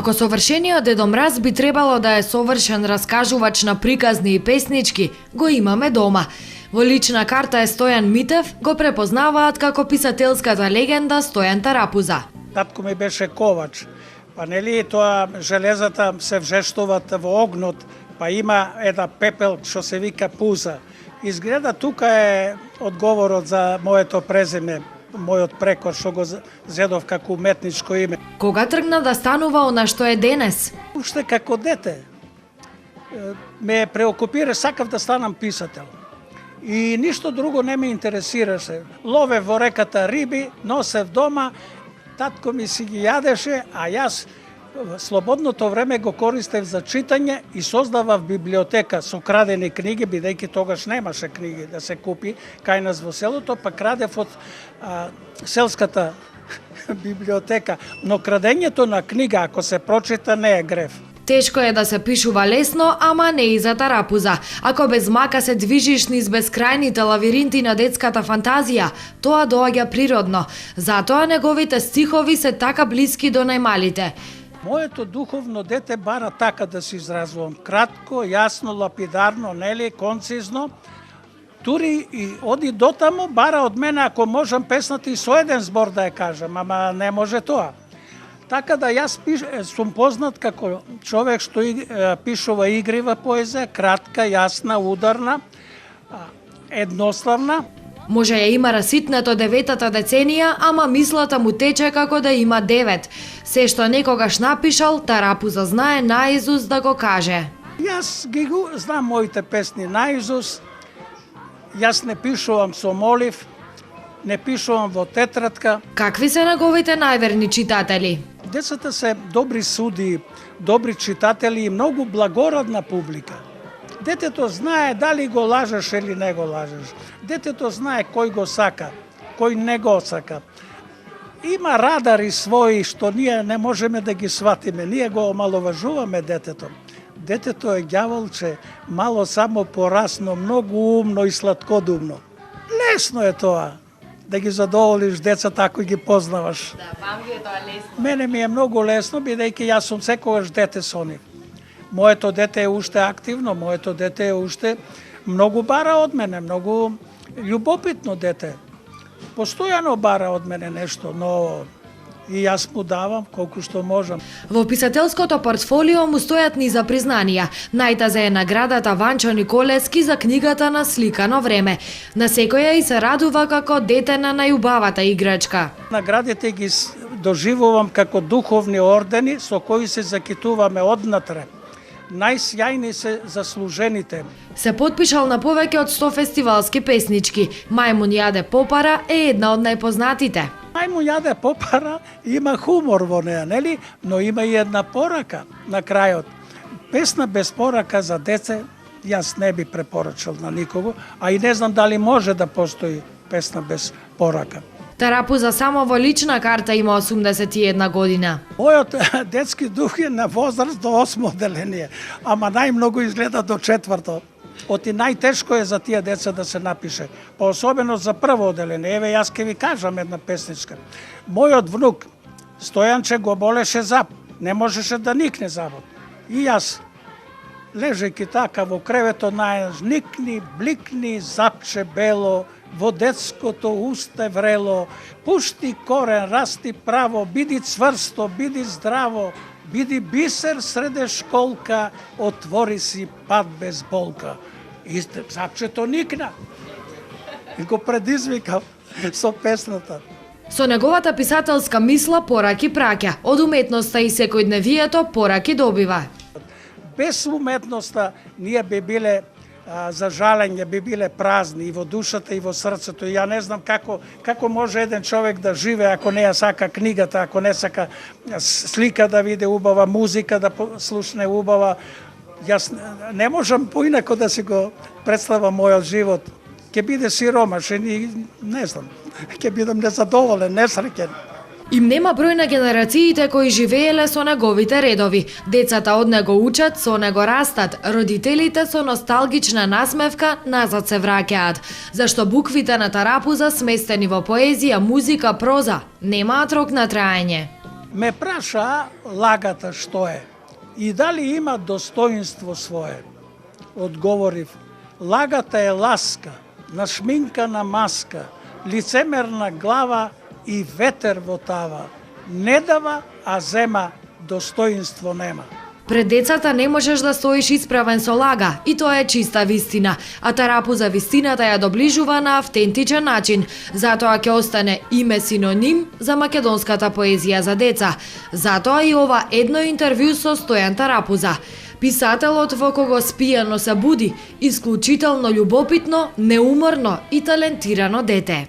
Како совршениот Дедо Мраз би требало да е совршен раскажувач на приказни и песнички, го имаме дома. Во лична карта е Стојан Митев, го препознаваат како писателската легенда Стојан Тарапуза. Татко ми беше ковач, па нели тоа железата се вжештуваат во огнот, па има една пепел што се вика пуза. Изгледа тука е одговорот за моето презиме, мојот прекор што го зедов како уметничко име. Кога тргна да станува она што е денес? Уште како дете ме преокупира, сакав да станам писател. И ништо друго не ме интересираше. Ловев во реката риби, носев дома, татко ми си ги јадеше, а јас слободното време го користев за читање и создавав библиотека со крадени книги, бидејќи тогаш немаше книги да се купи кај нас во селото, па крадев од селската библиотека. Но крадењето на книга, ако се прочита, не е грев. Тешко е да се пишува лесно, ама не и за Тарапуза. Ако без мака се движиш низ бескрајните лавиринти на детската фантазија, тоа доаѓа природно. Затоа неговите стихови се така блиски до најмалите. Моето духовно дете бара така да се изразувам. Кратко, јасно, лапидарно, нели, концизно. Тури и оди дотаму, бара од мене, ако можам песната и со еден збор да ја кажам, ама не може тоа. Така да јас сум познат како човек што пишува игрива поезија, кратка, јасна, ударна, едноставна. Може ја има раситнето 9-та деценија, ама мислата му тече како да има 9. Се што некогаш напишал, Тарапуза знае наизуст да го каже. Јас ги знам моите песни наизуст. Јас не пишувам со молив, не пишувам во тетрадка. Какви се неговите најверни читатели? Децата се добри суди, добри читатели и многу благородна публика. Детето знае дали го лажеш или не го лажеш. Детето знае кој го сака, кој не го сака. Има радари своји што ние не можеме да ги сватиме. Ние го омаловажуваме детето. Детето е ѓаволче, мало само порасно, многу умно и сладкодумно. Лесно е тоа да ги задоволиш децата ако ги познаваш. Да, вам ви е тоа лесно. Мене ми е многу лесно, бидејќи јас сум секогаш дете со нив. Моето дете е уште активно, моето дете е уште многу бара од мене, многу љубопитно дете. Постојано бара од мене нешто ново и јас му давам колку што можам. Во писателското портфолио му стојат низа признанија. Најтазе е наградата Ванчо Николески за книгата на Сликано време. На секоја и се радува како дете на најубавата играчка. Наградите ги доживувам како духовни ордени со кои се закитуваме однатре. Најсјајни се заслужените. Се потпишал на повеќе од 100 фестивалски песнички. Мајмун јаде попара е една од најпознатите. Мајмун јаде попара има хумор во неа, нели? Но има и една порака на крајот. Песна без порака за деце јас не би препорачал на никого, а и не знам дали може да постои песна без порака. Тарапуза само во лична карта има 81 година. Мојот детски дух е на возраст до 8 одделение, ама најмногу изгледа до 4. Оти најтешко е за тие деца да се напише, особено за прво одделение. Еве јас ќе ви кажам една песничка. Мојот внук Стојанче го болеше зап, не можеше да никне забот. И јас лежејќи така во креветот најнаш, никни, бликни, запче бело, во детското усте врело, пушти корен, расти право, биди цврсто, биди здраво, биди бисер среде школка, отвори си пат без болка. И запчето никна. И го предизвикав со песната. Со неговата писателска мисла пораки праќа, од уметноста и секојдневието пораки добива. Без уметноста ние би биле за жалење, би биле празни и во душата и во срцето. И ја не знам како може еден човек да живее ако не ја сака книгата, ако не сака слика да види убава, музика да слушне убава. Јас не можам поинако да си го представам мојот живот. Ќе биде сиромашен и не знам, ќе бидам незадоволен, несреќен. Им нема број на генерациите кои живееле со неговите редови. Децата од него учат, со него растат. Родителите со носталгична насмевка назад се враќаат. Зашто буквите на Тарапуза, сместени во поезија, музика, проза, немаат рок на траење. ме праша лагата што е и дали има достоинство свое. Одговорив, лагата е ласка, нашминкана маска, лицемерна глава и ветер во тава. Не дава, а зема, достоинство нема. Пред децата не можеш да стоиш исправен со лага, и тоа е чиста вистина, а Тарапуза вистината ја доближува на автентичен начин, затоа ќе остане име синоним за македонската поезија за деца. Затоа и ова едно интервју со Стојан Тарапуза. Писателот во кого спијано се буди, исклучително љубопитно, неуморно и талентирано дете.